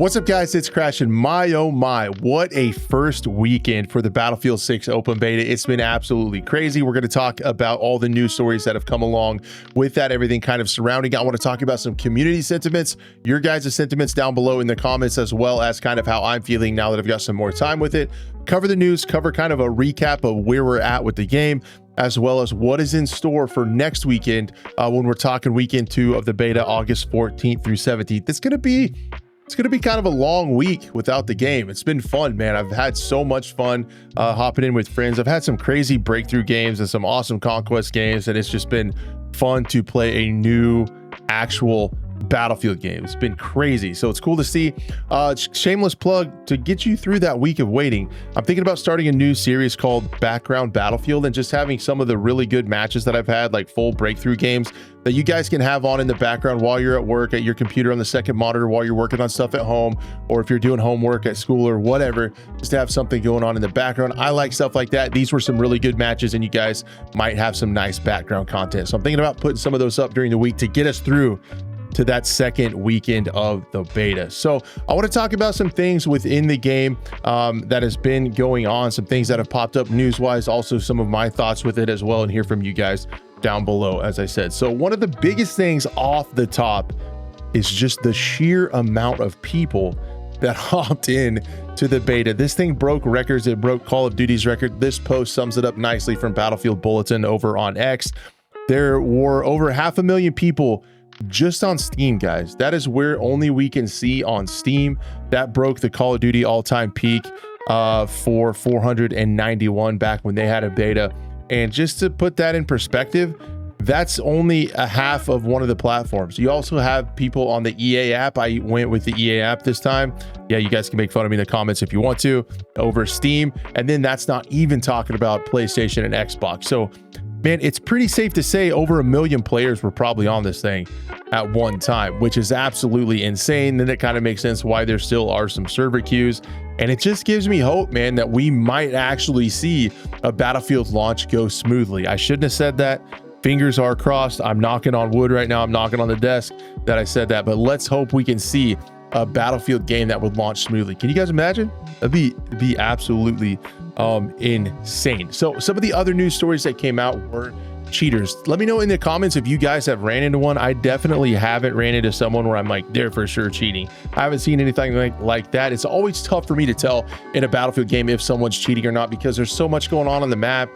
What's up, guys? It's Crash, and my oh my, what a first weekend for the Battlefield 6 open beta. It's been absolutely crazy. We're going to talk about all the news stories that have come along with that, everything kind of surrounding. I want to talk about some community sentiments, your guys' sentiments down below in the comments, as well as kind of how I'm feeling now that I've got some more time with it. Cover the news, cover kind of a recap of where we're at with the game, as well as what is in store for next weekend when we're talking weekend 2 of the beta, August 14th through 17th. It's going to be kind of a long week without the game. It's been fun, man. I've had so much fun hopping in with friends. I've had some crazy breakthrough games and some awesome conquest games, and it's just been fun to play a new actual Battlefield game. It's been crazy, so it's cool to see. Shameless plug to get you through that week of waiting. I'm thinking about starting a new series called Background Battlefield and just having some of the really good matches that I've had, like full breakthrough games that you guys can have on in the background while you're at work, at your computer on the second monitor, while you're working on stuff at home, or if you're doing homework at school or whatever, just to have something going on in the background. I like stuff like that. These were some really good matches, and you guys might have some nice background content. So I'm thinking about putting some of those up during the week to get us through to that second weekend of the beta. So I want to talk about some things within the game that has been going on, some things that have popped up news-wise, also some of my thoughts with it as well, and hear from you guys down below, as I said. So one of the biggest things off the top is just the sheer amount of people that hopped in to the beta. This thing broke records. It broke Call of Duty's record. This post sums it up nicely from Battlefield Bulletin over on X. There were over 500,000 people just on Steam, guys. That is where only we can see on Steam. That broke the Call of Duty all-time peak for 491 back when they had a beta. And just to put that in perspective, that's only a half of one of the platforms. You also have people on the EA app. I went with the EA app this time. Yeah, you guys can make fun of me in the comments if you want to, over Steam. And then that's not even talking about PlayStation and Xbox. So man, it's pretty safe to say over 1 million players were probably on this thing at one time, which is absolutely insane. Then it kind of makes sense why there still are some server queues. And it just gives me hope, man, that we might actually see a Battlefield launch go smoothly. I shouldn't have said that. Fingers are crossed. I'm knocking on wood right now. I'm knocking on the desk that I said that. But let's hope we can see a Battlefield game that would launch smoothly. Can you guys imagine? It'd be absolutely insane. So some of the other news stories that came out were cheaters. Let me know in the comments if you guys have ran into one. I definitely haven't ran into someone where I'm like, they're for sure cheating. I haven't seen anything like that. It's always tough for me to tell in a Battlefield game if someone's cheating or not, because there's so much going on the map.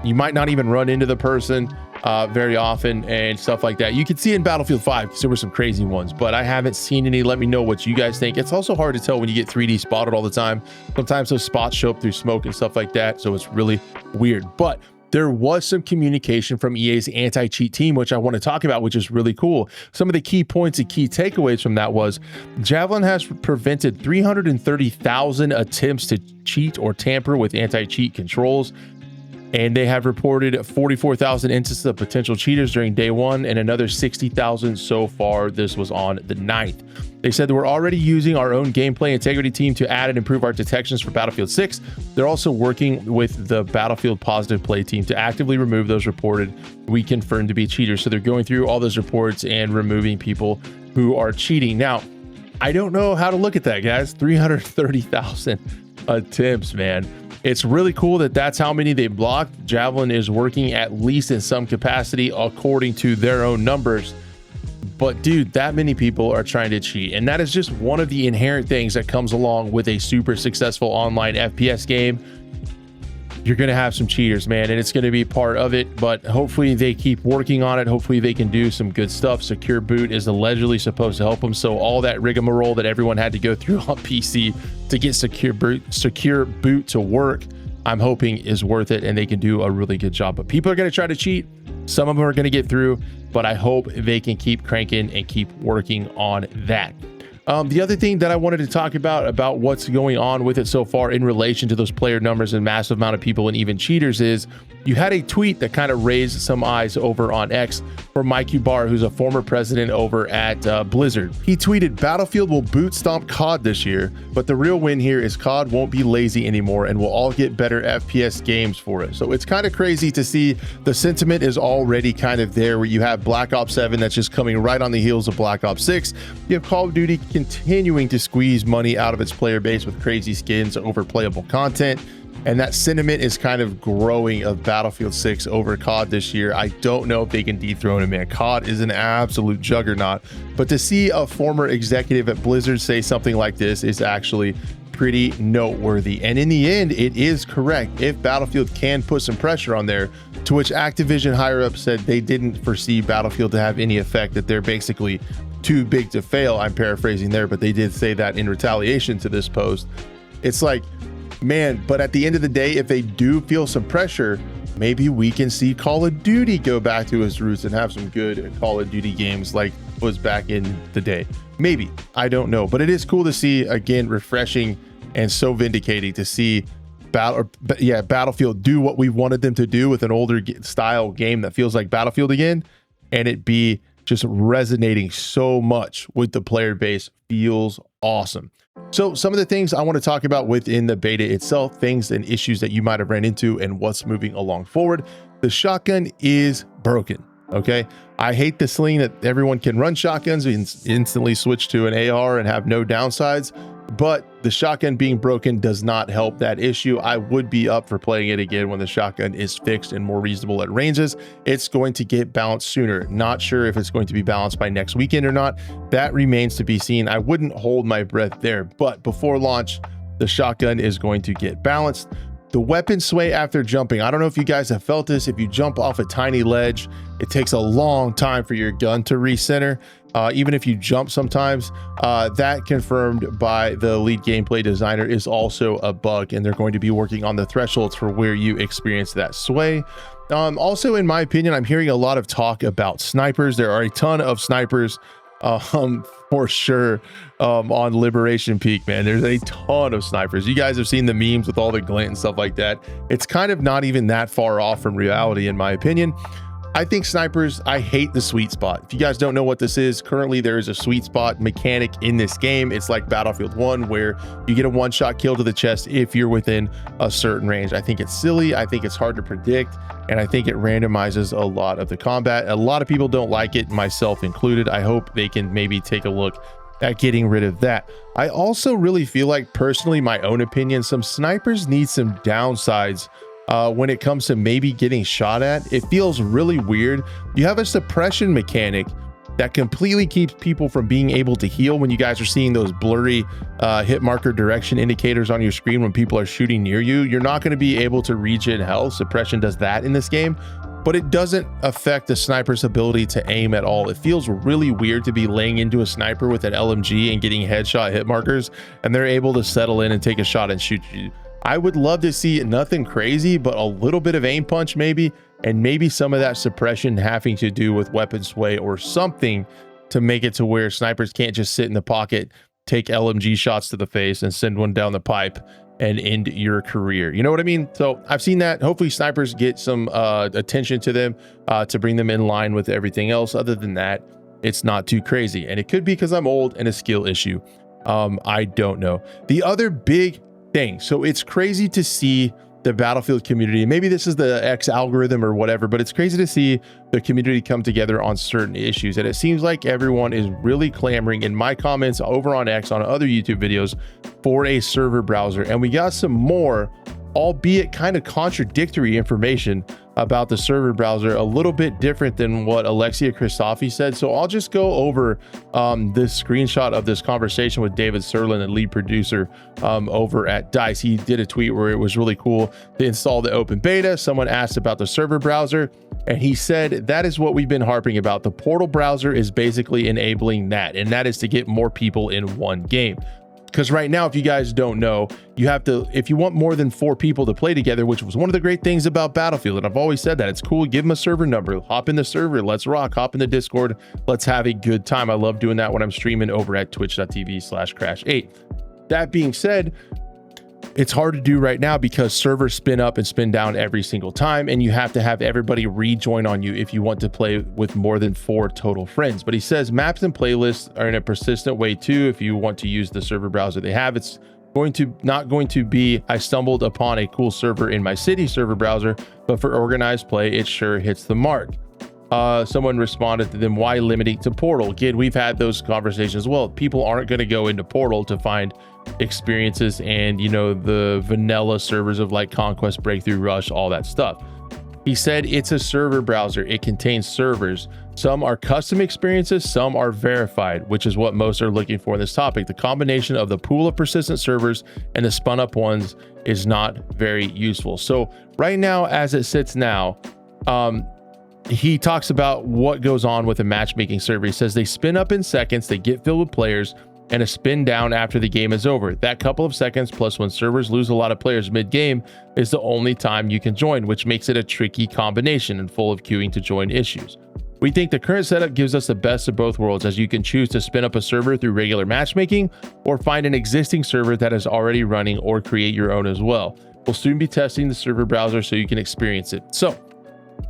You might not even run into the person very often and stuff like that. You could see in Battlefield 5 because there were some crazy ones, but I haven't seen any. Let me know what you guys think. It's also hard to tell when you get 3D spotted all the time. Sometimes those spots show up through smoke and stuff like that, so it's really weird. But there was some communication from EA's anti-cheat team, which I want to talk about, which is really cool. Some of the key points and key takeaways from that was Javelin has prevented 330,000 attempts to cheat or tamper with anti-cheat controls. And they have reported 44,000 instances of potential cheaters during day 1 and another 60,000 so far. This was on the 9th. They said that we're already using our own gameplay integrity team to add and improve our detections for Battlefield 6. They're also working with the Battlefield Positive Play team to actively remove those reported we confirmed to be cheaters. So they're going through all those reports and removing people who are cheating. Now, I don't know how to look at that, guys. 330,000 attempts, man. It's really cool that that's how many they blocked. Javelin is working at least in some capacity according to their own numbers. But dude, that many people are trying to cheat. And that is just one of the inherent things that comes along with a super successful online FPS game. You're going to have some cheaters, man, and it's going to be part of it. But hopefully they keep working on it. Hopefully they can do some good stuff. Secure Boot is allegedly supposed to help them. So all that rigmarole that everyone had to go through on PC to get Secure Boot to work, I'm hoping is worth it, and they can do a really good job. But people are going to try to cheat. Some of them are going to get through, but I hope they can keep cranking and keep working on that. The other thing that I wanted to talk about what's going on with it so far in relation to those player numbers and massive amount of people and even cheaters is you had a tweet that kind of raised some eyes over on X from Mike Ubar, who's a former president over at Blizzard. He tweeted, "Battlefield will boot stomp COD this year, but the real win here is COD won't be lazy anymore and we'll all get better FPS games for it." So it's kind of crazy to see the sentiment is already kind of there, where you have Black Ops 7 that's just coming right on the heels of Black Ops 6. You have Call of Duty continuing to squeeze money out of its player base with crazy skins over playable content. And that sentiment is kind of growing of Battlefield 6 over COD this year. I don't know if they can dethrone it, man. COD is an absolute juggernaut. But to see a former executive at Blizzard say something like this is actually pretty noteworthy. And in the end, it is correct. If Battlefield can put some pressure on there, to which Activision higher up said they didn't foresee Battlefield to have any effect, that they're basically too big to fail. I'm paraphrasing there, but they did say that in retaliation to this post. It's like, man, but at the end of the day, if they do feel some pressure, maybe we can see Call of Duty go back to its roots and have some good Call of Duty games like was back in the day. Maybe, I don't know, but it is cool to see, again, refreshing and so vindicating to see Battlefield do what we wanted them to do with an older style game that feels like Battlefield again, and it be just resonating so much with the player base. Feels awesome. So some of the things I want to talk about within the beta itself, things and issues that you might have ran into and what's moving along forward. The shotgun is broken. Okay. I hate the sling that everyone can run shotguns and instantly switch to an AR and have no downsides, but the shotgun being broken does not help that issue. I would be up for playing it again when the shotgun is fixed and more reasonable at ranges. It's going to get balanced sooner. Not sure if it's going to be balanced by next weekend or not. That remains to be seen. I wouldn't hold my breath there, but before launch, the shotgun is going to get balanced. The weapon sway after jumping. I don't know if you guys have felt this. If you jump off a tiny ledge, it takes a long time for your gun to recenter. Even if you jump sometimes, that confirmed by the lead gameplay designer is also a bug, and they're going to be working on the thresholds for where you experience that sway. Also, in my opinion, I'm hearing a lot of talk about snipers. There are a ton of snipers for sure on Liberation Peak, man. There's a ton of snipers. You guys have seen the memes with all the glint and stuff like that. It's kind of not even that far off from reality, in my opinion. I think snipers, I hate the sweet spot. If you guys don't know what this is, currently there is a sweet spot mechanic in this game. It's like Battlefield 1 where you get a one-shot kill to the chest if you're within a certain range. I think it's silly. I think it's hard to predict, and I think it randomizes a lot of the combat. A lot of people don't like it, myself included. I hope they can maybe take a look at getting rid of that. I also really feel like, personally, my own opinion, some snipers need some downsides when it comes to maybe getting shot at. It feels really weird. You have a suppression mechanic that completely keeps people from being able to heal when you guys are seeing those blurry hit marker direction indicators on your screen when people are shooting near you. You're not going to be able to regen health. Suppression does that in this game, but it doesn't affect the sniper's ability to aim at all. It feels really weird to be laying into a sniper with an LMG and getting headshot hit markers, and they're able to settle in and take a shot and shoot you. I would love to see nothing crazy, but a little bit of aim punch maybe, and maybe some of that suppression having to do with weapon sway or something to make it to where snipers can't just sit in the pocket, take LMG shots to the face and send one down the pipe and end your career. You know what I mean? So I've seen that. Hopefully snipers get some attention to them to bring them in line with everything else. Other than that, it's not too crazy. And it could be because I'm old and a skill issue. I don't know. The other big thing, so it's crazy to see the Battlefield community, maybe this is the X algorithm or whatever, but it's crazy to see the community come together on certain issues. And it seems like everyone is really clamoring in my comments over on X, on other YouTube videos, for a server browser. And we got some more, albeit kind of contradictory information about the server browser, a little bit different than what Alexia Christofi said. So I'll just go over this screenshot of this conversation with David Serlin, the lead producer over at DICE. He did a tweet where it was really cool to install the open beta. Someone asked about the server browser, and he said, that is what we've been harping about. The portal browser is basically enabling that, and that is to get more people in one game. Because right now, if you guys don't know, you have to, if you want more than 4 people to play together, which was one of the great things about Battlefield, and I've always said that, it's cool, give them a server number, hop in the server, let's rock, hop in the Discord, let's have a good time. I love doing that when I'm streaming over at twitch.tv/crash8. That being said, it's hard to do right now because servers spin up and spin down every single time, and you have to have everybody rejoin on you if you want to play with more than 4 total friends. But he says maps and playlists are in a persistent way too. If you want to use the server browser they have, it's not going to be, I stumbled upon a cool server in my city server browser, but for organized play, it sure hits the mark. someone responded to them, why limiting to Portal? Again, we've had those conversations as well. People aren't going to go into Portal to find experiences and, you know, the vanilla servers of like Conquest, Breakthrough, Rush, all that stuff. He said it's a server browser. It contains servers. Some are custom experiences, some are verified, which is what most are looking for in this topic. The combination of the pool of persistent servers and the spun up ones is not very useful. So right now, as it sits now, he talks about what goes on with a matchmaking server. He says they spin up in seconds, they get filled with players, and a spin down after the game is over. That couple of seconds plus when servers lose a lot of players mid-game is the only time you can join, which makes it a tricky combination and full of queuing to join issues. We think the current setup gives us the best of both worlds, as you can choose to spin up a server through regular matchmaking or find an existing server that is already running or create your own as well. We'll soon be testing the server browser so you can experience it. So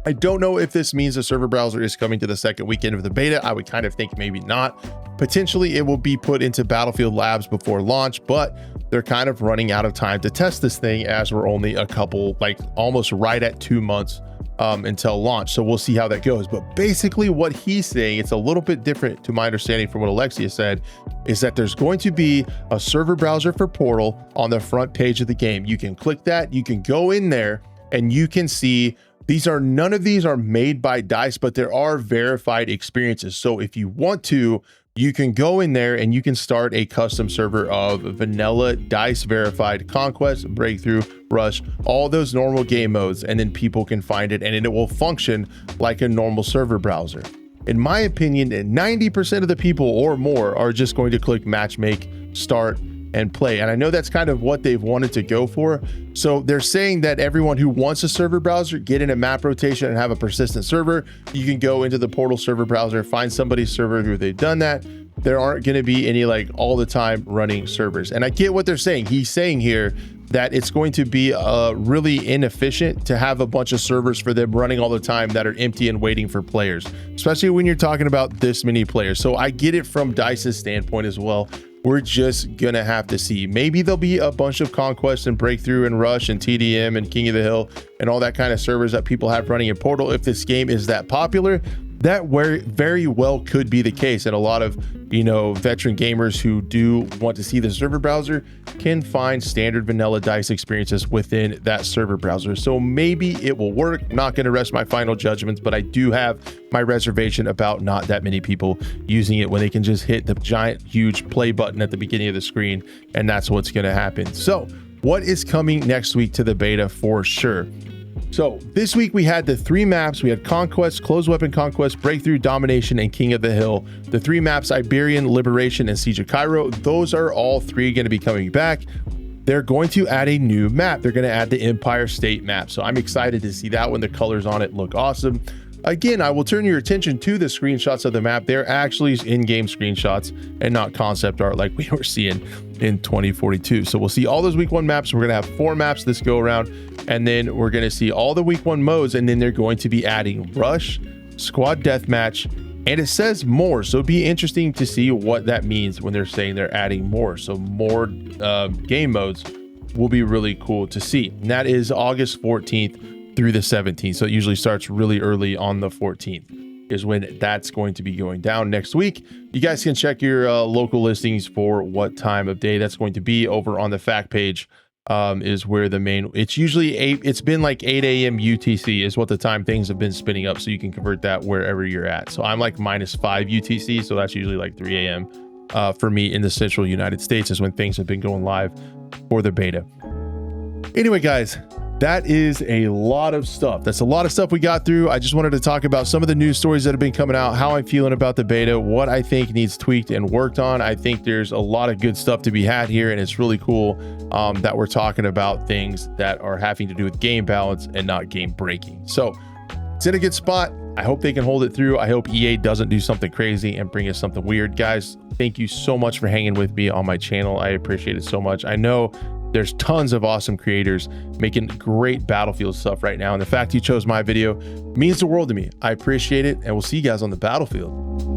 I don't know if this means the server browser is coming to the second weekend of the beta. I would kind of think maybe not. Potentially it will be put into Battlefield Labs before launch, but they're kind of running out of time to test this thing, as we're only a couple, like almost right at 2 months until launch. So we'll see how that goes. But basically what he's saying, it's a little bit different to my understanding from what Alexia said, is that there's going to be a server browser for Portal on the front page of the game. You can click that, you can go in there and you can see none of these are made by DICE, but there are verified experiences. So if you want to, you can go in there and you can start a custom server of vanilla DICE verified Conquest, Breakthrough, Rush, all those normal game modes, and then people can find it and it will function like a normal server browser. In my opinion, 90% of the people or more are just going to click matchmake, start, and play. And I know that's kind of what they've wanted to go for. So they're saying that everyone who wants a server browser, get in a map rotation and have a persistent server, you can go into the Portal server browser, find somebody's server who they've done that. There aren't going to be any like all the time running servers. And I get what they're saying. He's saying here that it's going to be really inefficient to have a bunch of servers for them running all the time that are empty and waiting for players, especially when you're talking about this many players. So I get it from DICE's standpoint as well. We're just gonna have to see. Maybe there'll be a bunch of Conquest and Breakthrough and Rush and TDM and King of the Hill and all that kind of servers that people have running in Portal. If this game is that popular, that very well could be the case. And a lot of, you know, veteran gamers who do want to see the server browser can find standard vanilla DICE experiences within that server browser. So maybe it will work. I'm not going to rest my final judgments, but I do have my reservation about not that many people using it when they can just hit the giant, huge play button at the beginning of the screen. And that's what's going to happen. So what is coming next week to the beta for sure? So this week we had the 3 maps. We had Conquest, Closed Weapon Conquest, Breakthrough, Domination, and King of the Hill. The 3 maps, Iberian, Liberation, and Siege of Cairo. Those are all 3 going to be coming back. They're going to add a new map. They're going to add the Empire State map. So I'm excited to see that one. The colors on it look awesome. Again, I will turn your attention to the screenshots of the map. They're actually in-game screenshots and not concept art like we were seeing in 2042. So we'll see all those week 1 maps. We're going to have 4 maps this go around, and then we're going to see all the week 1 modes, and then they're going to be adding Rush, Squad Deathmatch, and it says more. So it'd be interesting to see what that means when they're saying they're adding more. So more game modes will be really cool to see. And that is August 14th through the 17th. So it usually starts really early on the 14th is when that's going to be going down next week. You guys can check your local listings for what time of day that's going to be over on the fact page. Is where the main, it's usually it's been like 8 a.m. UTC is what the time things have been spinning up. So you can convert that wherever you're at. So I'm like -5 UTC. So that's usually like 3 a.m. For me in the central United States is when things have been going live for the beta. Anyway, guys, that is a lot of stuff. That's a lot of stuff we got through. I just wanted to talk about some of the news stories that have been coming out, how I'm feeling about the beta, what I think needs tweaked and worked on. I think there's a lot of good stuff to be had here, and it's really cool that we're talking about things that are having to do with game balance and not game breaking. So it's in a good spot. I hope they can hold it through. I hope EA doesn't do something crazy and bring us something weird. Guys, thank you so much for hanging with me on my channel. I appreciate it so much. I know there's tons of awesome creators making great Battlefield stuff right now. And the fact you chose my video means the world to me. I appreciate it. And we'll see you guys on the battlefield.